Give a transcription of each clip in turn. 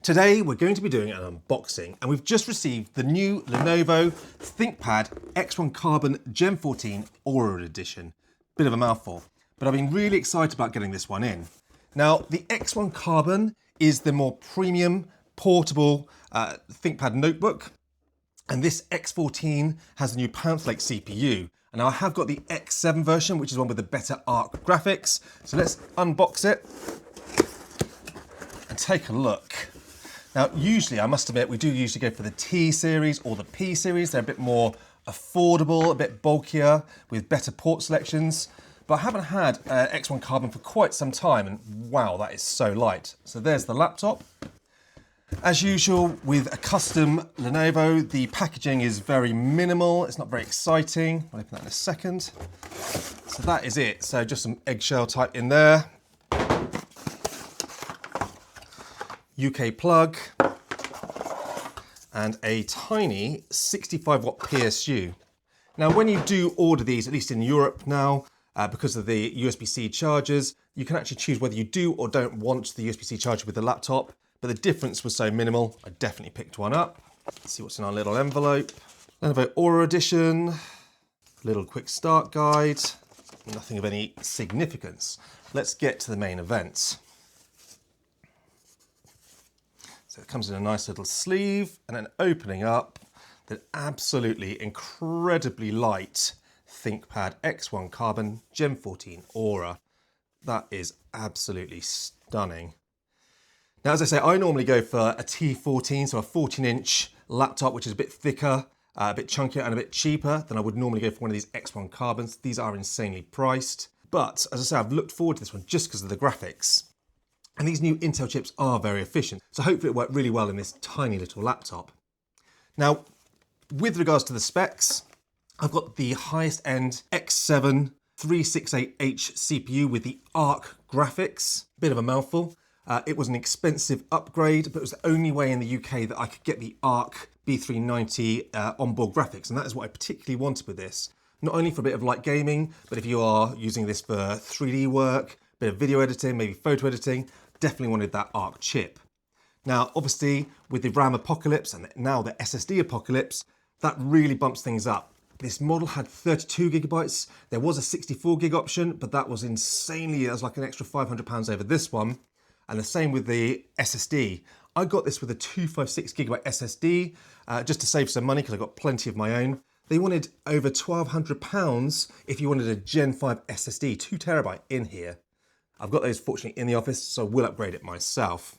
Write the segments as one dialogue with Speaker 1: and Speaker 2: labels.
Speaker 1: Today we're going to be doing an unboxing and we've just received the new Lenovo ThinkPad X1 Carbon Gen 14 Aura Edition. Bit of a mouthful, but I've been really excited about getting this one in. Now the X1 Carbon is the more premium, portable ThinkPad notebook, and this X14 has the new Panther CPU. And now I have got the X7 version, which is one with the better Arc graphics. So let's unbox it and take a look. Now, usually, I must admit, we do usually go for the T series or the P series. They're a bit more affordable, a bit bulkier, with better port selections. But I haven't had X1 Carbon for quite some time, and wow, that is so light. So there's the laptop. As usual, with a custom Lenovo, the packaging is very minimal. It's not very exciting. I'll open that in a second. So that is it. So just some eggshell type in there. UK plug, and a tiny 65 watt PSU. Now, when you do order these, at least in Europe now, because of the USB-C chargers, you can actually choose whether you do or don't want the USB-C charger with the laptop, but the difference was so minimal, I definitely picked one up. Let's see what's in our little envelope. Lenovo Aura Edition, little quick start guide, nothing of any significance. Let's get to the main event. So it comes in a nice little sleeve, and then opening up, the absolutely incredibly light ThinkPad X1 Carbon Gen 14 Aura. That is absolutely stunning. Now, as I say, I normally go for a T14, so a 14-inch laptop, which is a bit thicker, a bit chunkier, and a bit cheaper than I would normally go for one of these X1 Carbons. These are insanely priced. But, as I say, I've looked forward to this one just because of the graphics. And these new Intel chips are very efficient, so hopefully it worked really well in this tiny little laptop. Now, with regards to the specs, I've got the highest end X7 368H CPU with the Arc graphics. Bit of a mouthful. It was an expensive upgrade, but it was the only way in the UK that I could get the Arc B390 onboard graphics, and that is what I particularly wanted with this. Not only for a bit of light gaming, but if you are using this for 3D work, a bit of video editing, maybe photo editing, definitely wanted that Arc chip. Now, obviously, with the RAM apocalypse and now the SSD apocalypse, that really bumps things up. This model had 32 gigabytes. There was a 64 gig option, but that was insanely, that was like an extra £500 over this one. And the same with the SSD. I got this with a 256 gigabyte SSD, just to save some money because I got plenty of my own. They wanted over £1,200 if you wanted a Gen 5 SSD, 2 terabyte in here. I've got those fortunately in the office, so I will upgrade it myself.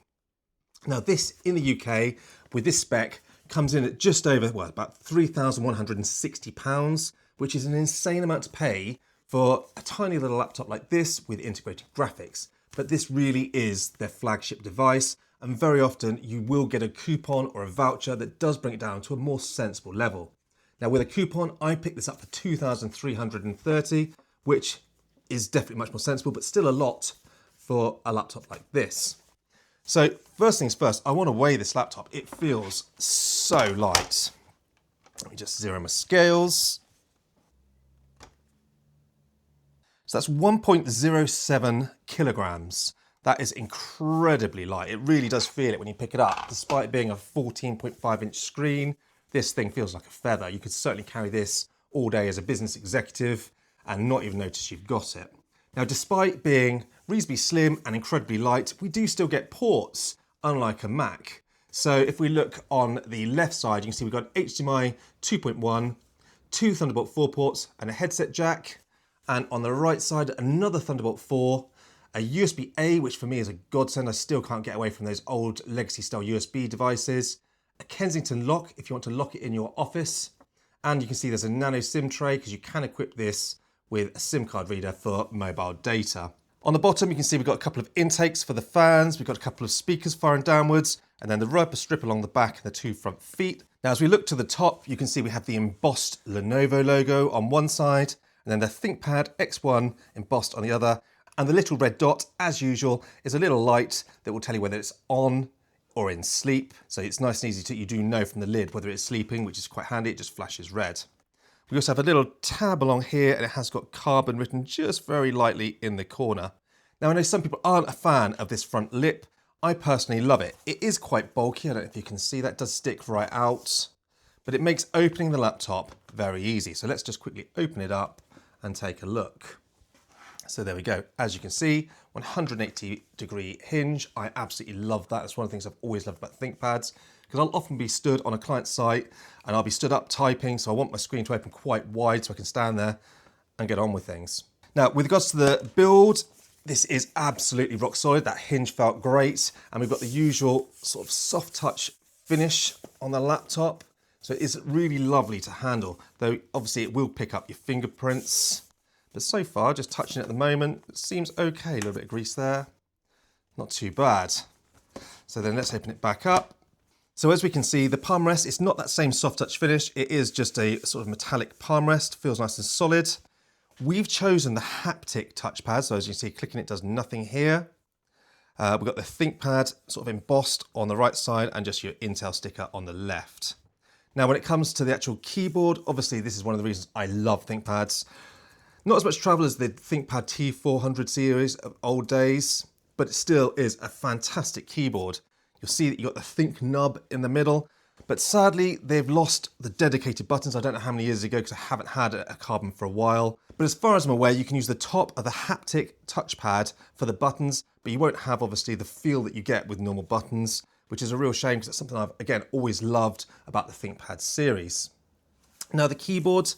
Speaker 1: Now this, in the UK, with this spec, comes in at just over, well, about £3,160, which is an insane amount to pay for a tiny little laptop like this with integrated graphics. But this really is their flagship device, and very often you will get a coupon or a voucher that does bring it down to a more sensible level. Now with a coupon, I picked this up for £2,330, which is definitely much more sensible, but still a lot for a laptop like this. So first things first, I want to weigh this laptop. It feels so light. Let me just zero my scales. So that's 1.07 kilograms. That is incredibly light. It really does feel it when you pick it up. Despite it being a 14.5-inch screen, this thing feels like a feather. You could certainly carry this all day as a business executive and not even notice you've got it. Now, despite being reasonably slim and incredibly light, we do still get ports, unlike a Mac. So if we look on the left side, you can see we've got HDMI 2.1, 2 Thunderbolt 4 ports, and a headset jack. And on the right side, another Thunderbolt 4, a USB-A, which for me is a godsend. I still can't get away from those old legacy-style USB devices. A Kensington lock, if you want to lock it in your office. And you can see there's a nano SIM tray, because you can equip this with a SIM card reader for mobile data. On the bottom, you can see we've got a couple of intakes for the fans. We've got a couple of speakers firing downwards, and then the rubber strip along the back and the 2 front feet. Now, as we look to the top, you can see we have the embossed Lenovo logo on one side, and then the ThinkPad X1 embossed on the other. And the little red dot, as usual, is a little light that will tell you whether it's on or in sleep. So it's nice and easy to, you do know from the lid whether it's sleeping, which is quite handy. It just flashes red. We also have a little tab along here, and it has got carbon written just very lightly in the corner. Now, I know some people aren't a fan of this front lip. I personally love it. It is quite bulky, I don't know if you can see that, it does stick right out, but it makes opening the laptop very easy. So let's just quickly open it up and take a look. So there we go. As you can see, 180-degree hinge. I absolutely love that. That's one of the things I've always loved about ThinkPads, because I'll often be stood on a client site and I'll be stood up typing, so I want my screen to open quite wide so I can stand there and get on with things. Now, with regards to the build, this is absolutely rock solid. That hinge felt great, and we've got the usual sort of soft touch finish on the laptop. So it is really lovely to handle, though obviously it will pick up your fingerprints. But so far, just touching it at the moment, it seems okay. A little bit of grease there, not too bad. So then let's open it back up. So as we can see, the palm rest, it's not that same soft touch finish. It is just a sort of metallic palm rest, feels nice and solid. We've chosen the haptic touchpad. So as you can see, clicking it does nothing here. We've got the ThinkPad sort of embossed on the right side and just your Intel sticker on the left. Now, when it comes to the actual keyboard, obviously this is one of the reasons I love ThinkPads. Not as much travel as the ThinkPad T400 series of old days, but it still is a fantastic keyboard. You'll see that you've got the Think nub in the middle, but sadly they've lost the dedicated buttons. I don't know how many years ago because I haven't had a Carbon for a while. But as far as I'm aware, you can use the top of the haptic touchpad for the buttons, but you won't have obviously the feel that you get with normal buttons, which is a real shame because it's something I've, again, always loved about the ThinkPad series. Now the keyboard,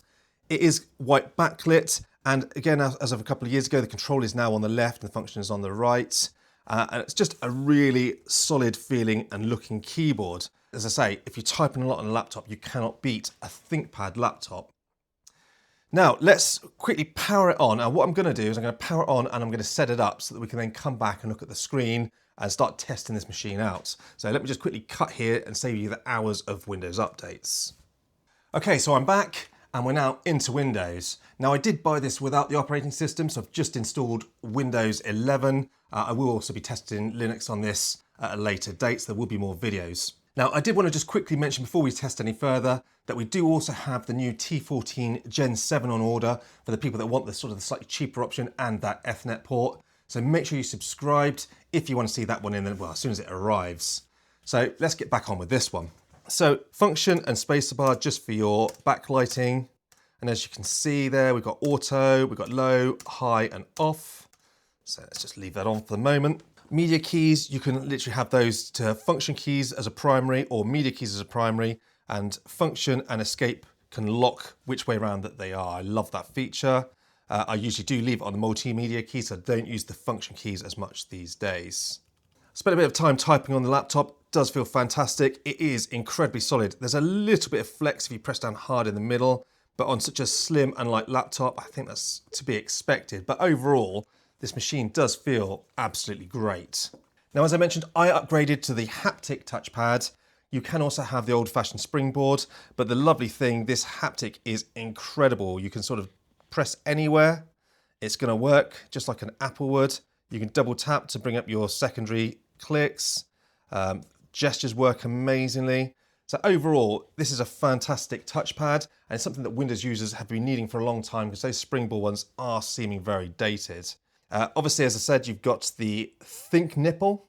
Speaker 1: it is white backlit. And again, as of a couple of years ago, the control is now on the left and the function is on the right. And it's just a really solid feeling and looking keyboard. As I say, if you're typing a lot on a laptop, you cannot beat a ThinkPad laptop. Now, let's quickly power it on. And what I'm going to do is I'm going to power it on and I'm going to set it up so that we can then come back and look at the screen and start testing this machine out. So let me just quickly cut here and save you the hours of Windows updates. Okay, so I'm back. And we're now into Windows. Now I did buy this without the operating system, so I've just installed Windows 11. I will also be testing Linux on this at a later date, so there will be more videos. Now I did want to just quickly mention before we test any further that we do also have the new T14 Gen 7 on order for the people that want the sort of the slightly cheaper option and that Ethernet port. So make sure you're subscribed if you want to see that one in, well, as soon as it arrives. So let's get back on with this one. So function and spacebar just for your backlighting. And as you can see there, we've got auto, we've got low, high and off. So let's just leave that on for the moment. Media keys, you can literally have those to function keys as a primary or media keys as a primary, and function and escape can lock which way around that they are. I love that feature. I usually do leave it on the multimedia keys, so I don't use the function keys as much these days. Spent a bit of time typing on the laptop. Does feel fantastic. It is incredibly solid. There's a little bit of flex if you press down hard in the middle, but on such a slim and light laptop, I think that's to be expected. But overall, this machine does feel absolutely great. Now, as I mentioned, I upgraded to the haptic touchpad. You can also have the old-fashioned springboard, but the lovely thing, this haptic is incredible. You can sort of press anywhere. It's going to work just like an Apple would. You can double tap to bring up your secondary clicks. Gestures work amazingly. So overall, this is a fantastic touchpad, and it's something that Windows users have been needing for a long time because those springboard ones are seeming very dated. Obviously, as I said, you've got the Think nipple.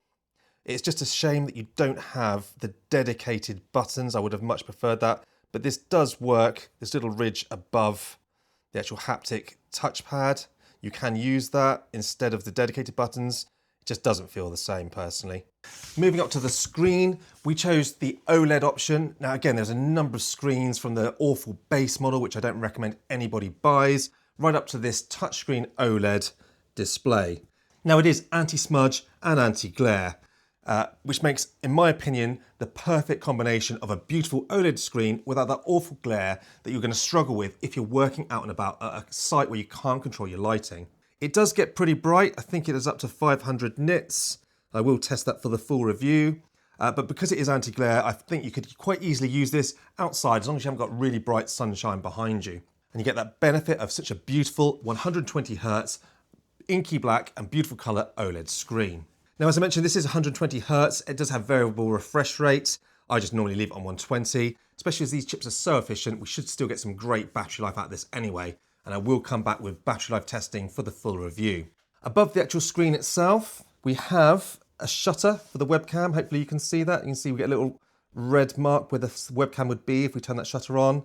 Speaker 1: It's just a shame that you don't have the dedicated buttons. I would have much preferred that, but this does work. This little ridge above the actual haptic touchpad, you can use that instead of the dedicated buttons. It just doesn't feel the same personally. Moving up to the screen, we chose the OLED option. Now again, there's a number of screens from the awful base model, which I don't recommend anybody buys, right up to this touchscreen OLED display. Now it is anti-smudge and anti-glare, which makes, in my opinion, the perfect combination of a beautiful OLED screen without that awful glare that you're going to struggle with if you're working out and about at a site where you can't control your lighting. It does get pretty bright. I think it is up to 500 nits. I will test that for the full review. But because it is anti-glare, I think you could quite easily use this outside as long as you haven't got really bright sunshine behind you. And you get that benefit of such a beautiful 120 Hz, inky black and beautiful color OLED screen. Now, as I mentioned, this is 120 Hz. It does have variable refresh rate. I just normally leave it on 120, especially as these chips are so efficient. We should still get some great battery life out of this anyway. And I will come back with battery life testing for the full review. Above the actual screen itself, we have a shutter for the webcam. Hopefully you can see that. You can see we get a little red mark where the webcam would be if we turn that shutter on.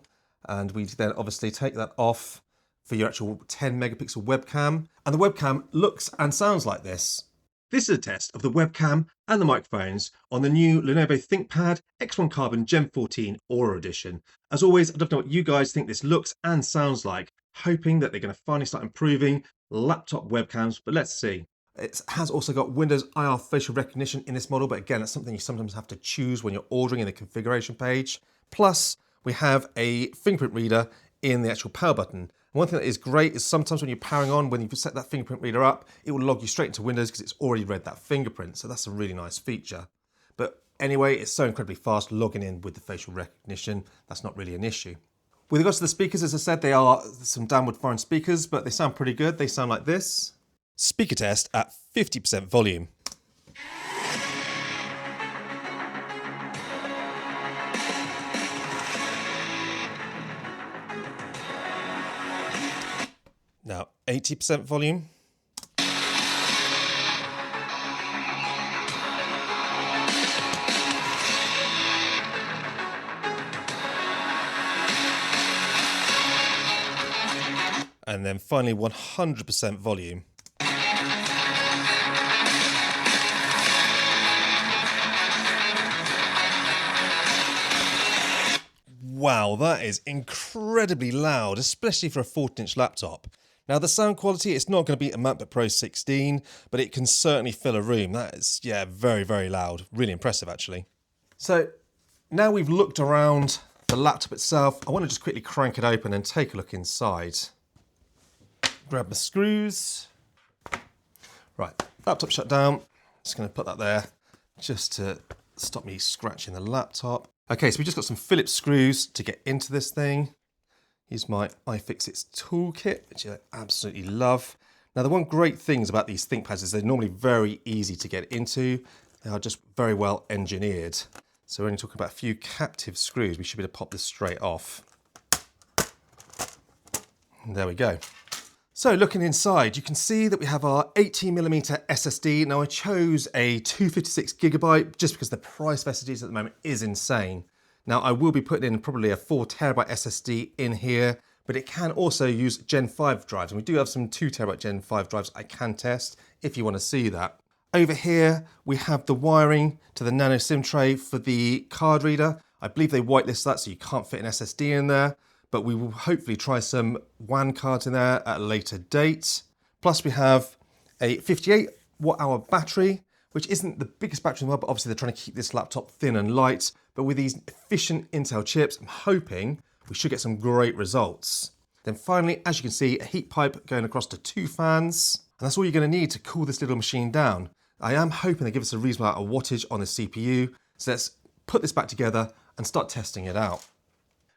Speaker 1: And we then obviously take that off for your actual 10 megapixel webcam. And the webcam looks and sounds like this. This is a test of the webcam and the microphones on the new Lenovo ThinkPad X1 Carbon Gen 14 Aura Edition. As always, I'd love to know what you guys think this looks and sounds like, hoping that they're going to finally start improving laptop webcams, but let's see. It has also got Windows IR facial recognition in this model, but again, it's something you sometimes have to choose when you're ordering in the configuration page. Plus, we have a fingerprint reader in the actual power button. One thing that is great is sometimes when you're powering on, when you set that fingerprint reader up, it will log you straight into Windows because it's already read that fingerprint. So that's a really nice feature. But anyway, it's so incredibly fast logging in with the facial recognition. That's not really an issue. With regards to the speakers, as I said, they are some downward firing speakers, but they sound pretty good. They sound like this. Speaker test at 50% volume. Now 80% volume. And then finally 100% volume. Wow, that is incredibly loud, especially for a 14-inch laptop. Now the sound quality, it's not going to beat a MacBook Pro 16, but it can certainly fill a room. That is, yeah, very, very loud. Really impressive, actually. So now we've looked around the laptop itself, I want to just quickly crank it open and take a look inside. Grab my screws. Right, laptop shut down. Just going to put that there just to stop me scratching the laptop. Okay, so we just got some Phillips screws to get into this thing. Here's my iFixit's toolkit, which I absolutely love. Now, the one great thing about these ThinkPads is they're normally very easy to get into. They are just very well engineered. So we're only talking about a few captive screws. We should be able to pop this straight off. And there we go. So looking inside, you can see that we have our 18mm SSD. Now I chose a 256GB just because the price of SSDs at the moment is insane. Now I will be putting in probably a 4TB SSD in here, but it can also use Gen 5 drives. And we do have some 2TB Gen 5 drives I can test if you want to see that. Over here, we have the wiring to the nano SIM tray for the card reader. I believe they whitelist that so you can't fit an SSD in there, but we will hopefully try some WAN cards in there at a later date. Plus we have a 58-watt-hour battery, which isn't the biggest battery in the world, but obviously they're trying to keep this laptop thin and light. But with these efficient Intel chips, I'm hoping we should get some great results. Then finally, as you can see, a heat pipe going across to 2 fans. And that's all you're going to need to cool this little machine down. I am hoping they give us a reasonable amount of wattage on the CPU. So let's put this back together and start testing it out.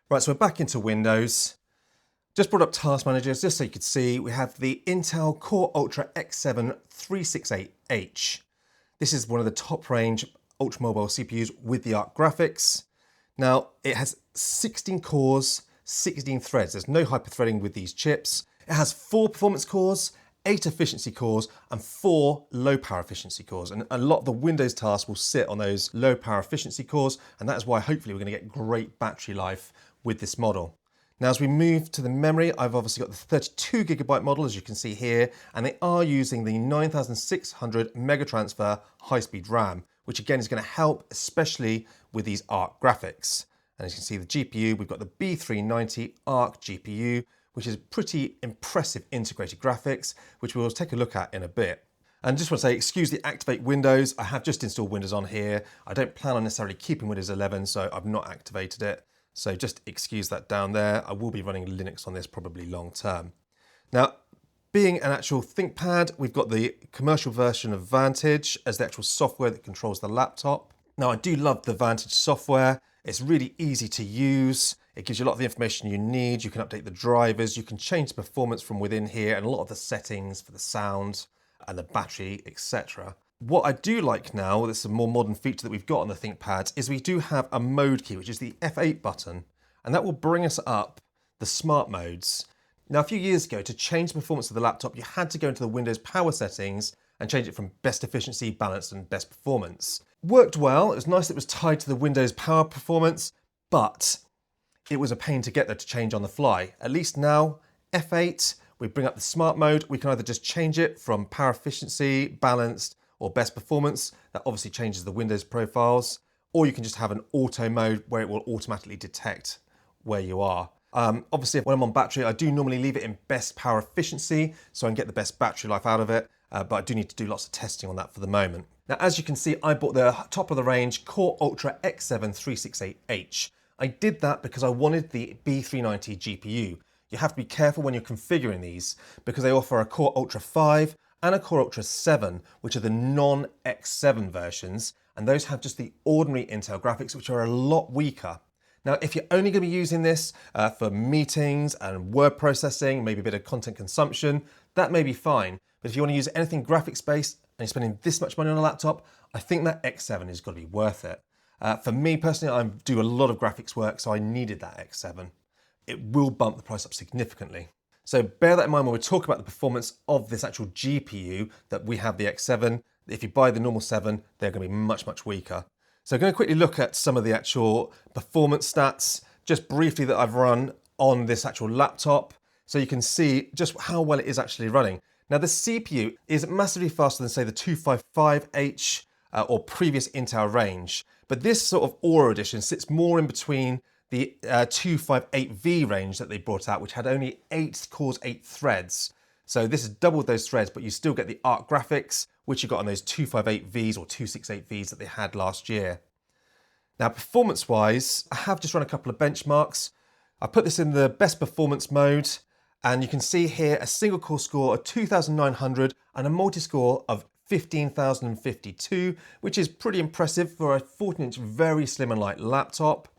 Speaker 1: Right, so we're back into Windows. Just brought up Task Manager, just so you could see, we have the Intel Core Ultra X7 368H. This is one of the top range ultra mobile CPUs with the Arc graphics. Now, it has 16 cores, 16 threads. There's no hyper-threading with these chips. It has 4 performance cores, 8 efficiency cores, and 4 low power efficiency cores. And a lot of the Windows tasks will sit on those low power efficiency cores, and that is why hopefully we're going to get great battery life with this model. Now, as we move to the memory, I've obviously got the 32GB model, as you can see here, and they are using the 9600 Megatransfer high-speed RAM, which again is going to help, especially with these Arc graphics. And as you can see, the GPU, we've got the B390 Arc GPU, which is pretty impressive integrated graphics, which we'll take a look at in a bit. And just want to say, excuse the activate Windows. I have just installed Windows on here. I don't plan on necessarily keeping Windows 11, so I've not activated it. So just excuse that down there. I will be running Linux on this probably long term. Now, being an actual ThinkPad, we've got the commercial version of Vantage as the actual software that controls the laptop. Now, I do love the Vantage software. It's really easy to use. It gives you a lot of the information you need. You can update the drivers. You can change the performance from within here and a lot of the settings for the sound and the battery, etc. What I do like now, this is a more modern feature that we've got on the ThinkPads, is we do have a mode key, which is the F8 button, and that will bring us up the smart modes. Now, a few years ago, to change the performance of the laptop, you had to go into the Windows power settings and change it from best efficiency, balanced, and best performance. Worked well. It was nice that it was tied to the Windows power performance, but it was a pain to get there to change on the fly. At least now, F8, we bring up the smart mode. We can either just change it from power efficiency, balanced, or best performance. That obviously changes the Windows profiles. Or you can just have an auto mode where it will automatically detect where you are. Obviously, when I'm on battery, I do normally leave it in best power efficiency so I can get the best battery life out of it. But I do need to do lots of testing on that for the moment. Now, as you can see, I bought the top of the range Core Ultra X7 368H. I did that because I wanted the B390 GPU. You have to be careful when you're configuring these because they offer a Core Ultra 5 and a Core Ultra 7, which are the non-X7 versions, and those have just the ordinary Intel graphics, which are a lot weaker. Now, if you're only going to be using this for meetings and word processing, maybe a bit of content consumption, that may be fine. But if you want to use anything graphics-based and you're spending this much money on a laptop, I think that X7 is got to be worth it. For me personally, I do a lot of graphics work, so I needed that X7. It will bump the price up significantly. So bear that in mind when we're talking about the performance of this actual GPU, that we have the X7. If you buy the normal 7, they're going to be much, much weaker. So I'm going to quickly look at some of the actual performance stats, just briefly, that I've run on this actual laptop, so you can see just how well it is actually running. Now, the CPU is massively faster than, say, the 255H or previous Intel range, but this sort of Aura edition sits more in between the 258V range that they brought out, which had only 8 cores, 8 threads. So this has doubled those threads, but you still get the Arc graphics, which you got on those 258Vs or 268Vs that they had last year. Now, performance-wise, I have just run a couple of benchmarks. I put this in the best performance mode, and you can see here a single core score of 2,900 and a multi-score of 15,052, which is pretty impressive for a 14-inch very slim and light laptop.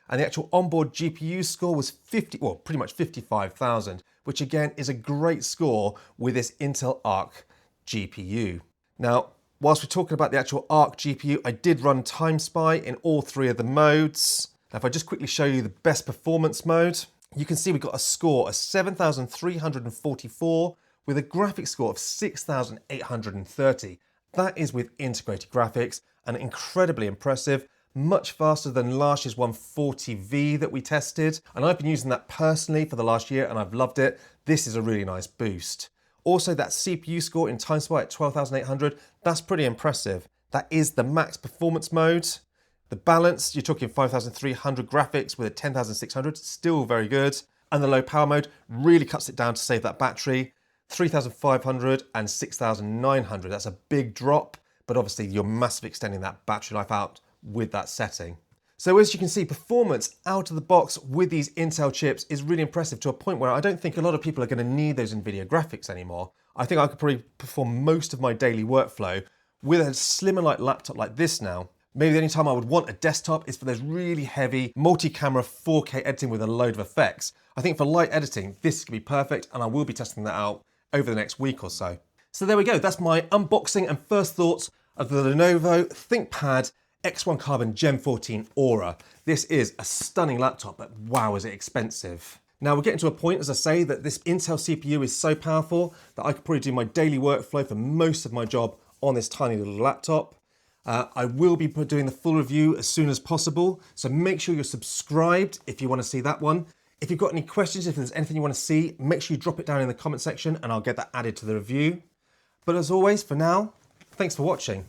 Speaker 1: And the actual onboard GPU score was pretty much 55,000, which again is a great score with this Intel Arc GPU. Now, whilst we're talking about the actual Arc GPU, I did run Time Spy in all 3 of the modes. Now, if I just quickly show you the best performance mode, you can see we got a score of 7,344 with a graphics score of 6,830. That is with integrated graphics and incredibly impressive. Much faster than last year's 140V that we tested. And I've been using that personally for the last year and I've loved it. This is a really nice boost. Also, that CPU score in Time Spy at 12,800, that's pretty impressive. That is the max performance mode. The balance, you're talking 5,300 graphics with a 10,600, still very good. And the low power mode really cuts it down to save that battery. 3,500 and 6,900, that's a big drop, but obviously you're massively extending that battery life out with that setting. So as you can see, performance out of the box with these Intel chips is really impressive, to a point where I don't think a lot of people are going to need those NVIDIA graphics anymore. I think I could probably perform most of my daily workflow with a slim and light laptop like this now. Maybe the only time I would want a desktop is for those really heavy multi-camera 4K editing with a load of effects. I think for light editing, this could be perfect, and I will be testing that out over the next week or so. So there we go, that's my unboxing and first thoughts of the Lenovo ThinkPad X1 Carbon Gen 14 Aura. This is a stunning laptop, but wow, is it expensive. Now we're getting to a point, as I say, that this Intel CPU is so powerful that I could probably do my daily workflow for most of my job on this tiny little laptop. I will be doing the full review as soon as possible, so make sure you're subscribed if you want to see that one. If you've got any questions, if there's anything you want to see, make sure you drop it down in the comment section and I'll get that added to the review. But as always, for now, thanks for watching.